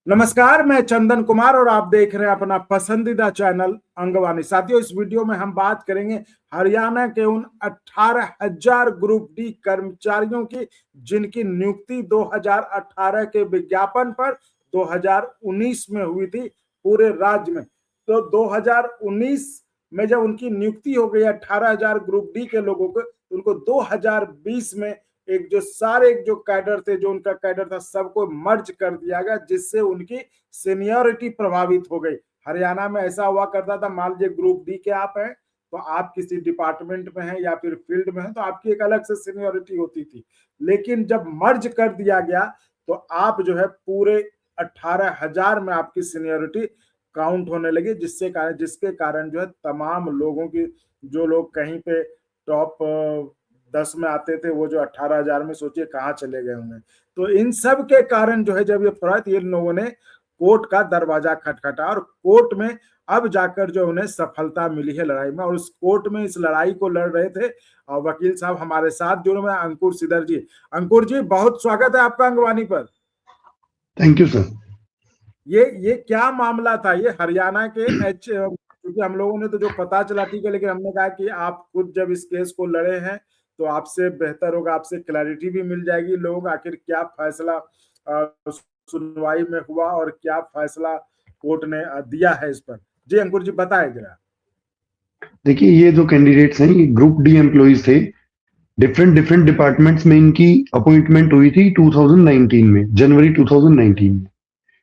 नमस्कार, मैं चंदन कुमार और आप देख रहे हैं अपना पसंदीदा चैनल अंगवानी। साथियों, इस वीडियो में हम बात करेंगे हरियाणा के उन 18,000 ग्रुप डी कर्मचारियों की जिनकी नियुक्ति 2018 के विज्ञापन पर 2019 में हुई थी पूरे राज्य में। तो 2019 में जब उनकी नियुक्ति हो गई 18,000 ग्रुप डी के लोगों को, उनको 2020 में एक जो सारे जो कैडर थे, जो उनका कैडर था, सबको मर्ज कर दिया गया, जिससे उनकी सीनियरिटी प्रभावित हो गई। हरियाणा में ऐसा हुआ करता था, मान लीजिए ग्रुप डी के आप हैं तो आप किसी डिपार्टमेंट में हैं या फिर फील्ड में हैं तो आपकी एक अलग से सीनियरिटी होती थी। लेकिन जब मर्ज कर दिया गया तो आप जो है पूरे 18,000 में आपकी सीनियरिटी काउंट होने लगी, जिसके कारण जो है तमाम लोगों की, जो लोग कहीं पे टॉप 10 में आते थे, वो जो 18,000 में, सोचिए कहाँ चले गए होंगे। तो इन सब के कारण जो है जब ये फरात, ये लोगों ने कोर्ट का दरवाजा खटखटा और कोर्ट में अब जाकर जो उन्हें सफलता मिली है लड़ाई में। और उस कोर्ट में इस लड़ाई को लड़ रहे थे और वकील साहब हमारे साथ जुड़े हुए हैं, अंकुर सिदर जी। अंकुर जी, बहुत स्वागत है आपका अंगवानी पर। Thank you sir. ये क्या मामला था? ये हरियाणा के क्योंकि हम लोगों ने तो जो पता चला ठीक है, लेकिन हमने कहा कि आप खुद जब इस केस को लड़े हैं तो आपसे बेहतर होगा, आपसे क्लैरिटी भी मिल जाएगी लोग आखिर क्या फैसला सुनवाई में हुआ और क्या फैसला कोर्ट ने दिया है इस पर। जी अंकुर जी, बताएं जरा। देखिए, ये जो कैंडिडेट्स हैं ये ग्रुप डी एम्प्लॉइज थे। डिफरेंट डिपार्टमेंट्स में इनकी अपॉइंटमेंट हुई थी 2019 में, जनवरी 2019 में।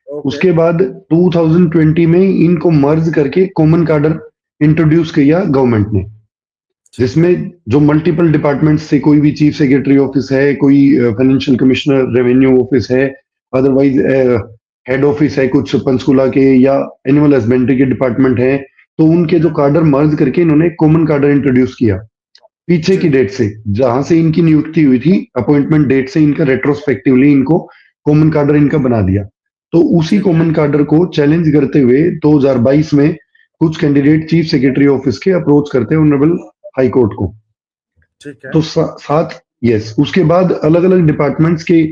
उसके बाद 2020 में इनको मर्ज करके कॉमन कार्डर इंट्रोड्यूस किया गवर्नमेंट ने, जिसमें जो मल्टीपल डिपार्टमेंट्स से, कोई भी चीफ सेक्रेटरी ऑफिस है, कोई फाइनेंशियल कमिश्नर रेवेन्यू ऑफिस है, अदरवाइज हेड ऑफिस है कुछ पंचकुला के, या एनिमल हस्बेंड्री के डिपार्टमेंट है, तो उनके जो कार्डर मर्ज करके इन्होंने कॉमन कार्डर इंट्रोड्यूस किया पीछे की डेट से, जहां से इनकी नियुक्ति हुई थी अपॉइंटमेंट डेट से इनका रेट्रोस्पेक्टिवली इनको कॉमन कार्डर इनका बना दिया। तो उसी कॉमन कार्डर को चैलेंज करते हुए 2022 में कुछ कैंडिडेट चीफ सेक्रेटरी ऑफिस के अप्रोच करते हैं ऑनरेबल हाई कोर्ट को। ठीक है। तो साथ उसके बाद अलग अलग डिपार्टमेंट्स के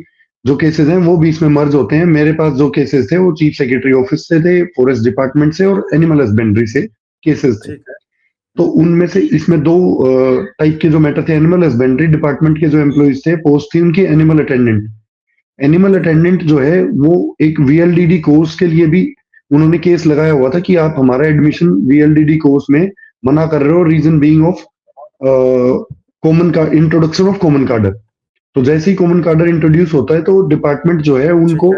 जो केसेस हैं वो भी इसमें मर्ज होते हैं। मेरे पास जो केसेस थे वो चीफ सेक्रेटरी ऑफिस से थे, फॉरेस्ट डिपार्टमेंट से और एनिमल हस्बेंड्री से केसेस थे। तो उनमें से इसमें दो टाइप के जो मैटर थे। एनिमल हस्बेंड्री डिपार्टमेंट के जो एम्प्लॉइज थे, पोस्ट थी उनकी एनिमल अटेंडेंट। एनिमल अटेंडेंट जो है वो एक वीएलडीडी कोर्स के लिए भी उन्होंने केस लगाया हुआ था कि आप हमारा एडमिशन वीएलडीडी कोर्स में मना कर रहे हो, रीजन बीइंग ऑफ कॉमन का इंट्रोडक्शन ऑफ कॉमन कार्डर। तो जैसे ही कॉमन कार्डर इंट्रोड्यूस होता है तो डिपार्टमेंट जो है उनको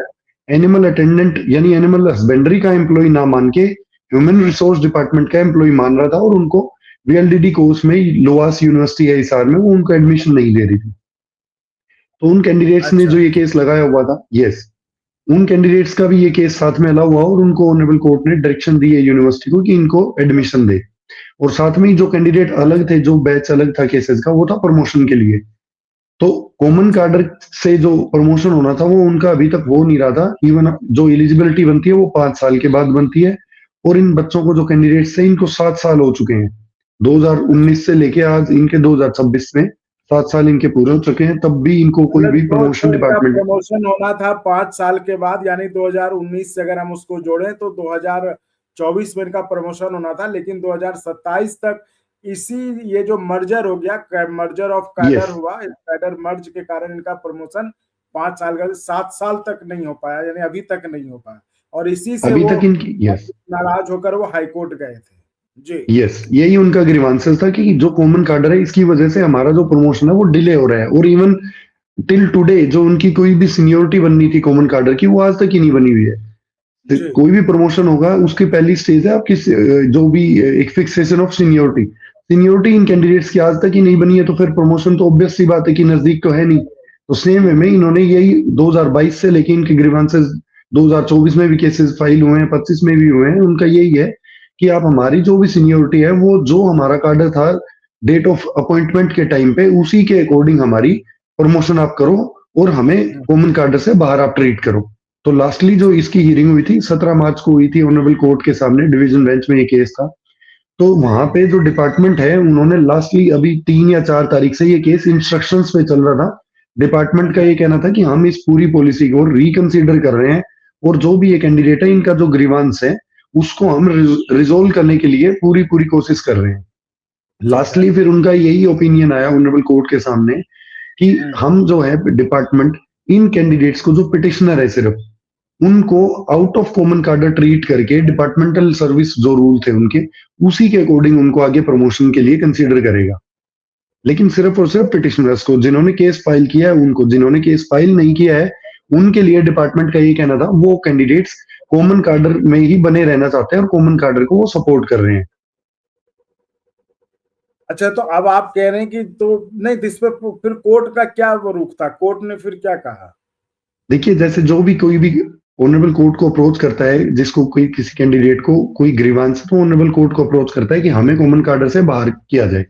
एनिमल अटेंडेंट यानी एनिमल हस्बेंड्री का एम्प्लॉय ना मान के ह्यूमन रिसोर्स डिपार्टमेंट का एम्प्लॉय मान रहा था, और उनको वीएलडीडी कोर्स में लोआस यूनिवर्सिटी है हिसार में, वो उनको एडमिशन नहीं दे रही थी। तो उन कैंडिडेट्स ने जो ये केस लगाया हुआ था, उन कैंडिडेट्स का भी ये केस साथ में अलाउ हुआ और उनको ऑनरेबल कोर्ट ने डायरेक्शन दी है यूनिवर्सिटी को कि इनको एडमिशन दे। और साथ में जो कैंडिडेट अलग थे, जो बैच अलग था केसेस का, वो था प्रमोशन के लिए। तो कॉमन कार्डर से जो प्रमोशन होना था वो उनका अभी तक हो नहीं रहा था। इवन जो एलिजिबिलिटी बनती है वो 5 साल के बाद बनती है, और इन बच्चों को जो कैंडिडेट्स थे इनको 7 साल हो चुके हैं। 2019 से लेके आज इनके 2026 में 7 साल इनके पूरे हो चुके हैं, तब भी इनको कोई भी प्रमोशन डिपार्टमेंट प्रमोशन होना था 5 साल के बाद, यानी 2019 से अगर हम उसको जोड़ें तो 2024 में इनका प्रमोशन होना था। लेकिन 2027 तक इसी ये जो मर्जर हो गया, मर्जर ऑफ कैडर हुआ, इस कैडर मर्ज के कारण इनका प्रमोशन 5 साल का 7 साल तक नहीं हो पाया, यानी अभी तक नहीं हो पाया। और इसी से अभी तक इनकी नाराज होकर वो हाई कोर्ट गए थे। जी यही उनका ग्रीवांसेस था कि जो कॉमन कार्डर है इसकी वजह से हमारा जो प्रमोशन है वो डिले हो रहा है। और इवन टिल टुडे जो उनकी कोई भी सीनियोरिटी बननी थी कॉमन कार्डर की, वो आज तक ही नहीं बनी हुई है। कोई भी प्रमोशन होगा उसकी पहली स्टेज है आपकी जो भी एक fixation of seniority in candidates की आज तक ही नहीं बनी है, तो फिर प्रमोशन तो ऑब्वियस सी बात है कि नजदीक तो है नहीं। तो सेम वे में इन्होंने यही 2022 से लेके इनके ग्रीवांसेस 2024 में भी केसेस फाइल हुए हैं, 25 में भी हुए हैं। उनका यही है कि आप हमारी जो भी सीनियोरिटी है, वो जो हमारा कार्डर था डेट ऑफ अपॉइंटमेंट के टाइम पे, उसी के अकॉर्डिंग हमारी प्रमोशन आप करो और हमें कॉमन कार्डर से बाहर आप ट्रीट करो। तो लास्टली जो इसकी हियरिंग हुई थी 17 मार्च को हुई थी ऑनरेबल कोर्ट के सामने, डिवीजन बेंच में ये केस था। तो वहां पे जो डिपार्टमेंट है उन्होंने लास्टली अभी 3 या 4 तारीख से ये केस इंस्ट्रक्शंस पे चल रहा था। डिपार्टमेंट का ये कहना था कि हम इस पूरी पॉलिसी को रिकंसीडर कर रहे हैं और जो भी ये कैंडिडेट है इनका जो ग्रीवांस है उसको हम रिजोल्व करने के लिए पूरी पूरी कोशिश कर रहे हैं। लास्टली फिर उनका यही ओपिनियन आया ऑनरेबल कोर्ट के सामने कि हम जो है डिपार्टमेंट इन कैंडिडेट्स को जो पिटिशनर है सिर्फ उनको आउट ऑफ कॉमन कार्डर ट्रीट करके डिपार्टमेंटल सर्विस जो रूल थे उनके उसी के अकॉर्डिंग उनको आगे प्रमोशन के लिए कंसीडर करेगा। लेकिन सिर्फ और सिर्फ पिटिशनर्स को, जिन्होंने केस फाइल किया है उनको, जिन्होंने केस फाइल नहीं किया है उनके लिए डिपार्टमेंट का ये कहना था वो कैंडिडेट्स कॉमन कार्डर में ही बने रहना चाहते हैं और कॉमन कार्डर को वो सपोर्ट कर रहे हैं। अच्छा, तो अब आप कह रहे हैं कि तो नहीं, इस पर फिर कोर्ट का क्या रुख था? कोर्ट ने फिर क्या कहा? देखिए, जैसे जो भी कोई भी ऑनरेबल कोर्ट को अप्रोच करता है, जिसको कोई किसी कैंडिडेट को कोई ग्रीवांस, तो ऑनरेबल कोर्ट को अप्रोच करता है कि हमें कॉमन कार्डर से बाहर किया जाए।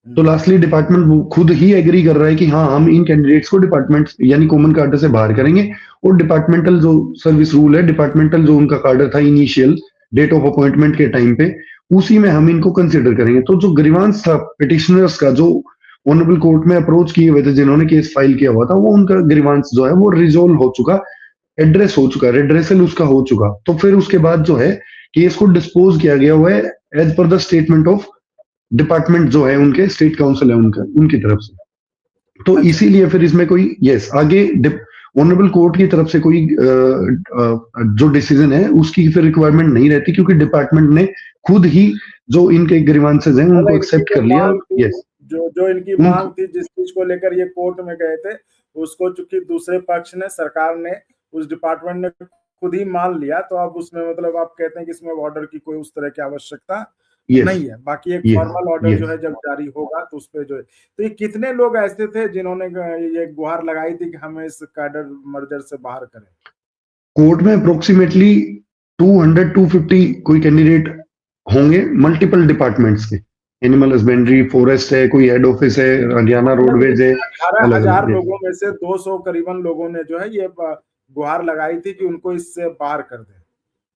तो लास्टली डिपार्टमेंट खुद ही एग्री कर रहा है कि हाँ, हम इन कैंडिडेट्स को डिपार्टमेंट यानी कॉमन कार्डर से बाहर करेंगे और डिपार्टमेंटल जो सर्विस रूल है, डिपार्टमेंटल जो उनका कार्डर था इनिशियल डेट ऑफ अपॉइंटमेंट के टाइम पे, उसी में हम इनको कंसिडर करेंगे। तो जो ग्रीवांस था पिटिशनर्स का, जो ऑनरेबल कोर्ट में अप्रोच किए हुए थे, जिन्होंने केस फाइल किया हुआ था, वो उनका ग्रीवांस जो है वो रिजोल्व हो चुका, एड्रेस हो चुका, रेड्रेसल उसका हो चुका। तो फिर उसके बाद जो है केस को डिस्पोज किया गया हुआ है एज पर द स्टेटमेंट ऑफ डिपार्टमेंट जो है उनके स्टेट काउंसिल है उनका, उनकी तरफ से। तो इसीलिए फिर इसमें कोई आगे ऑनरेबल कोर्ट की तरफ से कोई जो डिसीजन है उसकी फिर रिक्वायरमेंट नहीं रहती, क्योंकि डिपार्टमेंट ने खुद ही जो इनके ग्रीवांसेस हैं उनको एक्सेप्ट कर लिया। यस, जो इनकी मांग थी, जिस चीज को लेकर ये कोर्ट में गए थे, उसको चूंकि दूसरे पक्ष ने, सरकार ने, उस डिपार्टमेंट ने खुद ही मान लिया, तो अब उसमें मतलब आप कहते हैं कि इसमें ऑर्डर की कोई उस तरह की आवश्यकता नहीं है। बाकी एक फॉर्मल ऑर्डर जो है जब जारी होगा तो उस पे जो है, तो ये कितने लोग ऐसे थे जिन्होंने ये गुहार लगाई थी कि हमें इस कैडर मर्जर से बाहर करें? कोर्ट में अप्रोक्सीमेटली 200-250 कोई कैंडिडेट होंगे मल्टीपल डिपार्टमेंट्स के। एनिमल हस्बेंड्री, फॉरेस्ट है, कोई हेड ऑफिस है, हरियाणा रोडवेज है। 18,000 लोगों में से 200 करीबन लोगों ने जो है ये गुहार लगाई थी कि उनको इससे बाहर कर दे।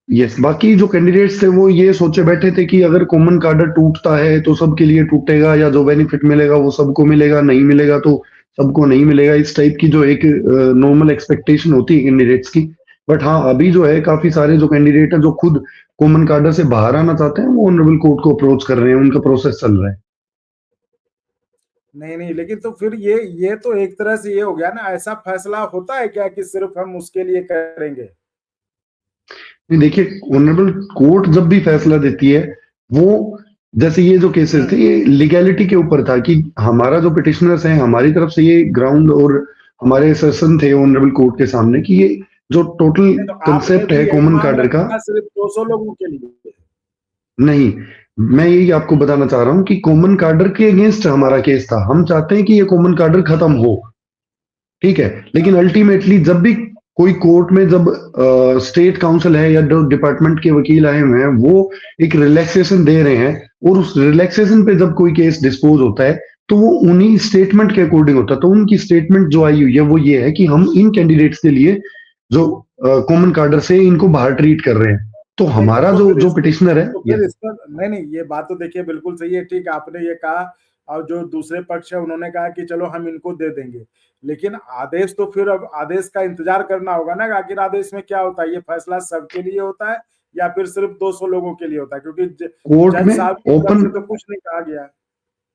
यस, बाकी जो कैंडिडेट्स थे वो ये सोचे बैठे थे कि अगर कॉमन कार्डर टूटता है तो सबके लिए टूटेगा, या जो बेनिफिट मिलेगा वो सबको मिलेगा, नहीं मिलेगा तो सबको नहीं मिलेगा। इस टाइप की जो एक नॉर्मल एक्सपेक्टेशन होती है कैंडिडेट्स की। बट हाँ, अभी जो है काफी सारे जो कैंडिडेट हैं जो खुद कॉमन कार्डर से बाहर आना चाहते हैं वो ऑनरेबल कोर्ट को अप्रोच कर रहे हैं, उनका प्रोसेस चल रहा है। नहीं, लेकिन तो फिर ये तो एक तरह से ये हो गया ना, ऐसा फैसला होता है क्या कि सिर्फ हम उसके लिए करेंगे? देखिए, ऑनरेबल कोर्ट जब भी फैसला देती है वो, जैसे ये जो केसेस थे ये लीगैलिटी के ऊपर था कि हमारा जो पिटिशनर्स हैं, हमारी तरफ से ये ग्राउंड और हमारे सेशन थे ऑनरेबल कोर्ट के सामने कि ये जो टोटल कंसेप्ट है कॉमन कार्डर का, सिर्फ 200 लोगों के लिए नहीं, मैं यही आपको बताना चाह रहा हूं कि कॉमन कार्डर के अगेंस्ट हमारा केस था। हम चाहते हैं कि ये कॉमन कार्डर खत्म हो, ठीक है, लेकिन अल्टीमेटली जब भी कोई कोर्ट में जब स्टेट काउंसिल है या जो डिपार्टमेंट के वकील आए हुए हैं वो एक रिलैक्सेशन दे रहे हैं, और उस रिलैक्सेशन पे जब कोई केस डिस्पोज होता है तो वो उन्हीं स्टेटमेंट के अकॉर्डिंग होता है। तो उनकी स्टेटमेंट जो आई हुई है वो ये है कि हम इन कैंडिडेट्स के लिए जो कॉमन कार्डर से इनको बाहर ट्रीट कर रहे हैं। तो हमारा जो पिटिशनर है, नहीं, ये बात तो देखिए बिल्कुल सही है, ठीक, आपने ये कहा, और जो दूसरे पक्ष है उन्होंने कहा कि चलो हम इनको दे देंगे, लेकिन आदेश तो फिर अब आदेश का इंतजार करना होगा ना, आखिर आदेश में क्या होता है? ये फैसला सबके लिए होता है या फिर सिर्फ 200 लोगों के लिए होता है? क्योंकि कोर्ट में ओपन तो कुछ नहीं कहा गया है।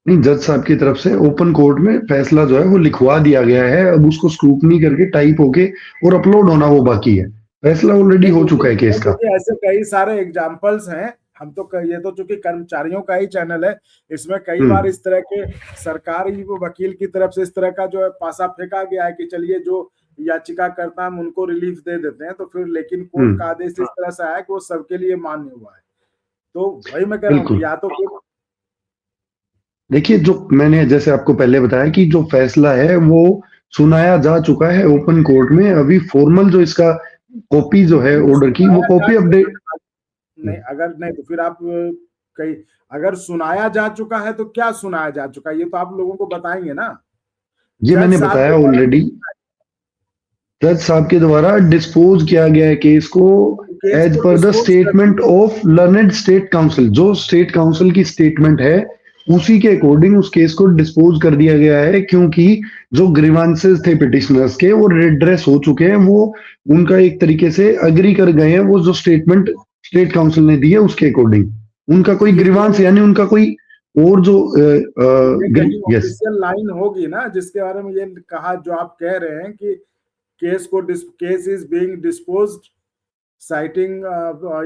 नहीं, जज साहब की तरफ से ओपन कोर्ट में फैसला जो है वो लिखवा दिया गया है, अब उसको स्क्रूटनी करके टाइप होके और अपलोड होना वो बाकी है। फैसला ऑलरेडी हो चुका है केस का। ऐसे कई सारे एग्जांपल्स हैं, हम तो ये तो चूंकि कर्मचारियों का ही चैनल है, इसमें कई बार इस तरह के सरकारी वकील की तरफ से इस तरह का जो है पासा फेंका गया है कि चलिए जो याचिका करता है हम उनको रिलीफ दे देते हैं, तो फिर लेकिन कोर्ट का आदेश इस तरह से आया कि वो सबके लिए मान्य हुआ है। तो वही मैं कह रहा हूँ, या तो फिर देखिए, जो मैंने जैसे आपको पहले बताया कि जो फैसला है वो सुनाया जा चुका है ओपन कोर्ट में। अभी फॉर्मल जो इसका कॉपी जो है ऑर्डर की, वो कॉपी अपडेट नहीं, अगर नहीं तो फिर आप कहीं, अगर सुनाया जा चुका है तो क्या सुनाया जा चुका है, ये तो आप लोगों को बताएंगे ना। ये मैंने बताया ऑलरेडी, जज साहब के द्वारा डिस्पोज किया गया है केस को एज पर the statement of learned state council. जो स्टेट काउंसिल की स्टेटमेंट है उसी के अकॉर्डिंग उस केस को डिस्पोज कर दिया गया है, क्योंकि जो ग्रीवांसेस थे पिटिशनर्स के वो रेड्रेस हो चुके हैं, वो उनका एक तरीके से अग्री कर गए हैं, वो जो स्टेटमेंट स्टेट काउंसिल ने दी है उसके अकॉर्डिंग उनका कोई ये ग्रीवांस यानी उनका कोई और जो ये कहीं यस ऑफिशियल लाइन होगी ना जिसके बारे में ये कहा, जो आप कह रहे हैं कि case is being disposed citing,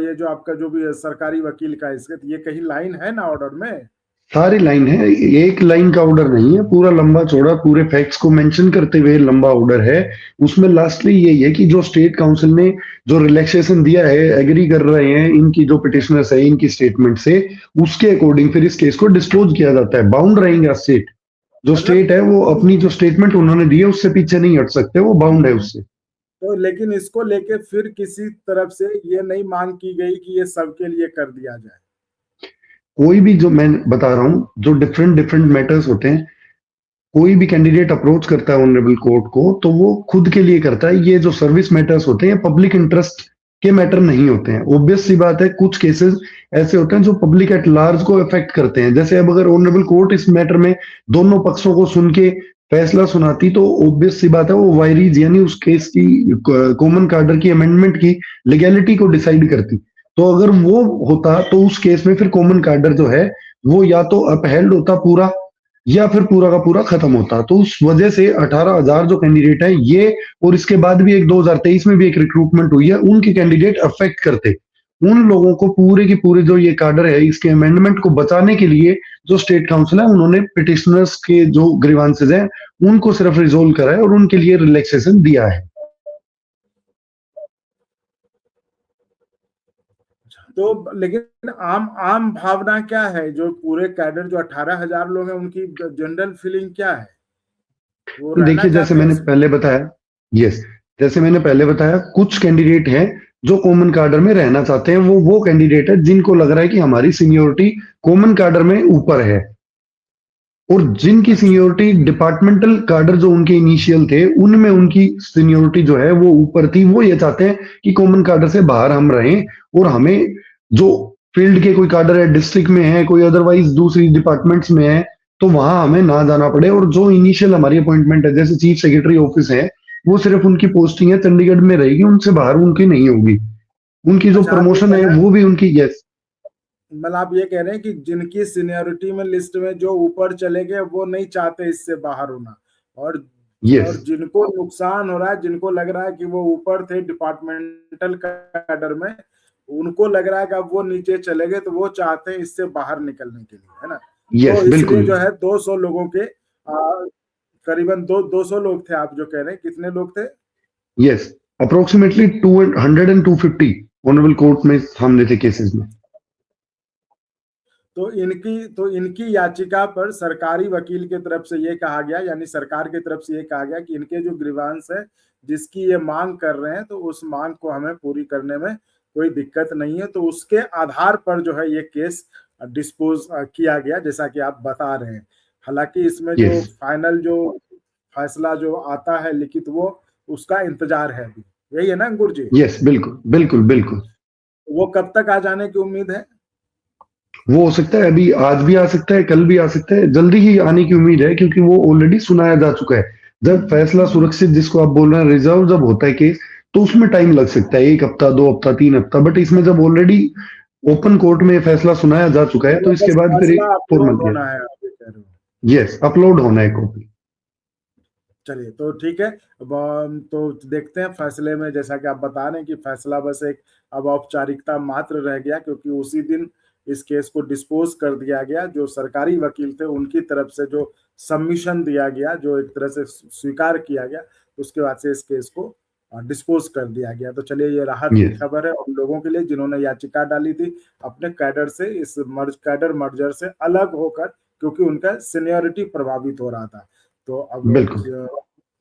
ये जो आपका जो भी है सरकारी वकील का, इसके ये कहीं लाइन है ना ऑर्डर में? सारी लाइन है, एक लाइन का ऑर्डर नहीं है, पूरा लंबा चौड़ा पूरे फैक्ट्स को मेंशन करते हुए लंबा ऑर्डर है। उसमें लास्टली यही है कि जो स्टेट काउंसिल ने जो रिलैक्सेशन दिया है, एग्री कर रहे हैं इनकी जो पिटिशनर्स है इनकी स्टेटमेंट से, उसके अकॉर्डिंग फिर इस केस को डिस्पोज किया जाता है। बाउंड रहेंगे स्टेट, जो मतलब स्टेट है वो अपनी जो स्टेटमेंट उन्होंने दी है उससे पीछे नहीं हट सकते, वो बाउंड है उससे। तो लेकिन इसको लेके फिर किसी तरफ से ये नहीं मांग की गई कि ये सबके लिए कर दिया जाए? कोई भी, जो मैं बता रहा हूँ, जो डिफरेंट डिफरेंट मैटर्स होते हैं, कोई भी कैंडिडेट अप्रोच करता है ऑनरेबल कोर्ट को तो वो खुद के लिए करता है। ये जो सर्विस मैटर्स होते हैं पब्लिक इंटरेस्ट के मैटर नहीं होते हैं। ऑब्वियस सी बात है, कुछ केसेस ऐसे होते हैं जो पब्लिक एट लार्ज को अफेक्ट करते हैं। जैसे अब अगर ऑनरेबल कोर्ट इस मैटर में दोनों पक्षों को सुन के फैसला सुनाती तो ऑब्वियस सी बात है वो वायरीज यानी उस केस की कॉमन कार्डर की अमेंडमेंट की लीगैलिटी को डिसाइड करती। तो अगर वो होता तो उस केस में फिर कॉमन कार्डर जो है वो या तो अपहेल्ड होता पूरा, या फिर पूरा का पूरा खत्म होता। तो उस वजह से 18,000 जो कैंडिडेट है ये, और इसके बाद भी एक 2023 में भी एक रिक्रूटमेंट हुई है, उनके कैंडिडेट अफेक्ट करते। उन लोगों को पूरे की पूरे जो ये कार्डर है इसके अमेंडमेंट को बचाने के लिए जो स्टेट काउंसिल है उन्होंने पिटिशनर्स के जो ग्रीवांसेस हैं उनको सिर्फ रिजोल्व करा है और उनके लिए रिलैक्सेशन दिया है। तो लेकिन आम आम भावना क्या है, जो पूरे कैडर जो 18,000 लोग हैं उनकी जनरल फीलिंग क्या है? वो रहना देखिए, जैसे चाहते हैं मैंने इसमें? पहले बताया, यस, जैसे मैंने पहले बताया, कुछ कैंडिडेट हैं जो कॉमन कार्डर में रहना चाहते हैं। वो कैंडिडेट है जिनको लग रहा है कि हमारी सीनियोरिटी कॉमन कार्डर में ऊपर है, और जिनकी अच्छा। सीनियोरिटी डिपार्टमेंटल कार्डर जो उनके इनिशियल थे उनमें उनकी सीनियोरिटी जो है वो ऊपर थी। वो ये चाहते हैं कि कॉमन कार्डर से बाहर हम रहें, और हमें जो फील्ड के कोई कार्डर है, डिस्ट्रिक्ट में है, कोई अदरवाइज दूसरी डिपार्टमेंट्स में है, तो वहां हमें ना जाना पड़े। और जो इनिशियल हमारी अपॉइंटमेंट है, जैसे चीफ सेक्रेटरी ऑफिस है, वो सिर्फ उनकी पोस्टिंग है चंडीगढ़ में रहेगी, उनसे बाहर उनकी नहीं होगी। उनकी जो अच्छा, आप ये प्रमोशन कह है रहे हैं, वो भी उनकी, यस, मतलब आप ये कह रहे हैं कि जिनकी सीनियरिटी में लिस्ट में जो ऊपर चले गए वो नहीं चाहते इससे बाहर होना, और यस, जिनको नुकसान हो रहा है, जिनको लग रहा है कि वो ऊपर थे डिपार्टमेंटल कैडर में, उनको लग रहा है कि अब वो नीचे चले गए, तो वो चाहते हैं इससे बाहर निकलने के लिए, है ना? तो यस, इसलिए बिल्कुल, जो है 200 लोगों के करीबन 200 लोग थे, आप जो कह रहे हैं, कितने लोग थे? Yes, approximately 200 and 250 honourable court में सामने थे केसेस में। तो इनकी याचिका पर सरकारी वकील की तरफ से ये कहा गया, यानी सरकार की तरफ से ये कहा गया कि इनके जो ग्रीवांस है, जिसकी ये मांग कर रहे हैं, तो उस मांग को हमें पूरी करने में कोई दिक्कत नहीं है। तो उसके आधार पर जो है ये केस डिस्पोज किया गया, जैसा कि आप बता रहे हैं। हालांकि इसमें जो यस, फाइनल जो फैसला जो आता है लिखित, वो उसका इंतजार है अभी। यही है ना अंकुर जी? यस, बिल्कुल, बिल्कुल, बिल्कुल। वो कब तक आ जाने की उम्मीद है? वो हो सकता है अभी आज भी आ सकता है, कल भी आ सकता है, जल्दी ही आने की उम्मीद है, क्योंकि वो ऑलरेडी सुनाया जा चुका है। जब फैसला सुरक्षित, जिसको आप बोल रहे हैं रिजर्व, जब होता है केस, तो उसमें टाइम लग सकता है, 1 हफ्ता, 2 हफ्ता, 3 हफ्ता। बट इसमें जब ऑलरेडी ओपन कोर्ट में फैसला सुनाया जा चुका है तो वो इसके बस बाद फिर फैसला अपलोड फॉर्मल, होना है, आप ये कह रहे हो? यस, अपलोड होना है कॉपी। चलिए, तो ठीक है। अब तो देखते हैं फैसले में, जैसा कि आप बता रहे हैं कि फैसला बस एक अब औपचारिकता मात्र रह गया, क्योंकि उसी दिन इस केस को डिस्पोज कर दिया गया। जो सरकारी वकील थे उनकी तरफ से जो सबमिशन दिया गया, जो एक तरह से स्वीकार किया गया, उसके बाद से इस केस को डिस्पोज कर दिया गया। तो चलिए, ये राहत की यस, खबर है उन लोगों के लिए जिन्होंने याचिका डाली थी अपने कैडर से, इस कैडर मर्जर से अलग होकर, क्योंकि उनका सीनियरिटी प्रभावित हो रहा था। तो अब बिल्कुल,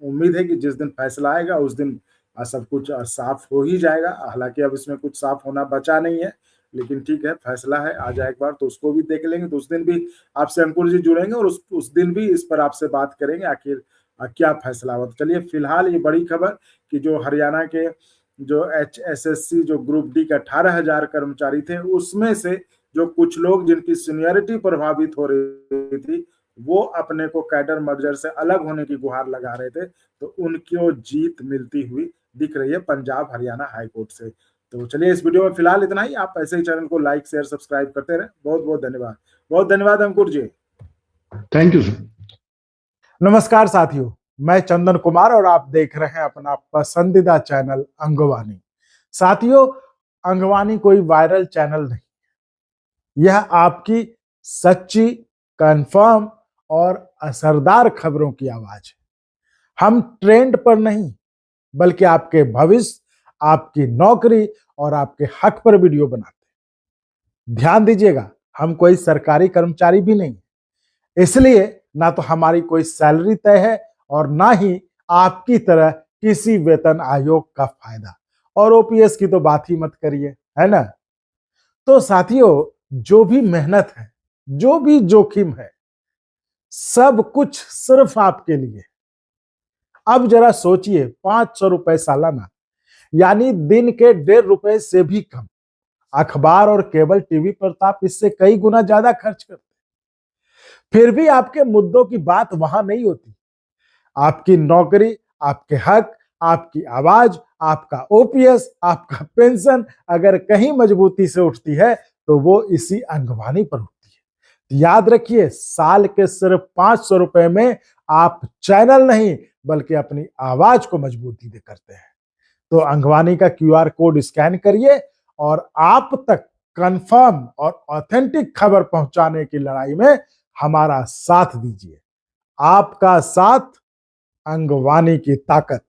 उम्मीद है कि जिस दिन फैसला आएगा उस दिन सब कुछ साफ हो ही जाएगा। हालांकि अब इसमें कुछ साफ होना बचा नहीं है, लेकिन ठीक है, फैसला है, आ जाए एक बार तो उसको भी देख लेंगे। तो उस दिन भी आपसे अंकुर जी जुड़ेंगे और उस दिन भी इस पर आपसे बात करेंगे, आखिर क्या फैसला हुआ। तो चलिए, फिलहाल ये बड़ी खबर कि जो हरियाणा के जो HSSC जो ग्रुप डी के 18,000 कर्मचारी थे, उसमें से जो कुछ लोग जिनकी सीनियरिटी प्रभावित हो रही थी वो अपने को कैडर मर्जर से अलग होने की गुहार लगा रहे थे, तो उनको जीत मिलती हुई दिख रही है पंजाब हरियाणा हाईकोर्ट से। तो चलिए इस वीडियो में फिलहाल इतना ही। आप ऐसे ही चैनल को लाइक शेयर सब्सक्राइब करते रहे। बहुत बहुत धन्यवाद। बहुत धन्यवाद Ankur ji. Thank you sir. नमस्कार साथियों, मैं चंदन कुमार और आप देख रहे हैं अपना पसंदीदा चैनल अंगवानी। साथियों, अंगवानी कोई वायरल चैनल नहीं, यह आपकी सच्ची, कंफर्म और असरदार खबरों की आवाज है। हम ट्रेंड पर नहीं बल्कि आपके भविष्य, आपकी नौकरी और आपके हक पर वीडियो बनाते हैं। ध्यान दीजिएगा, हम कोई सरकारी कर्मचारी भी नहीं, इसलिए ना तो हमारी कोई सैलरी तय है और ना ही आपकी तरह किसी वेतन आयोग का फायदा। और ओपीएस की तो बात ही मत करिए, है ना। तो साथियों, जो भी मेहनत है, जो भी जोखिम है, सब कुछ सिर्फ आपके लिए। अब जरा सोचिए, 500 रुपए सालाना, यानी दिन के 1.5 रुपए से भी कम। अखबार और केबल टीवी पर तो आप इससे कई गुना ज्यादा खर्च करते, फिर भी आपके मुद्दों की बात वहां नहीं होती। आपकी नौकरी, आपके हक, आपकी आवाज, आपका ओपीएस, आपका पेंशन अगर कहीं मजबूती से उठती है तो वो इसी अंगवानी पर उठती है। याद रखिए, साल के सिर्फ 500 रुपए में आप चैनल नहीं बल्कि अपनी आवाज को मजबूती दे करते हैं। तो अंगवानी का क्यूआर कोड स्कैन करिए और आप तक कंफर्म और ऑथेंटिक खबर पहुंचाने की लड़ाई में हमारा साथ दीजिए। आपका साथ, अंगवानी की ताकत।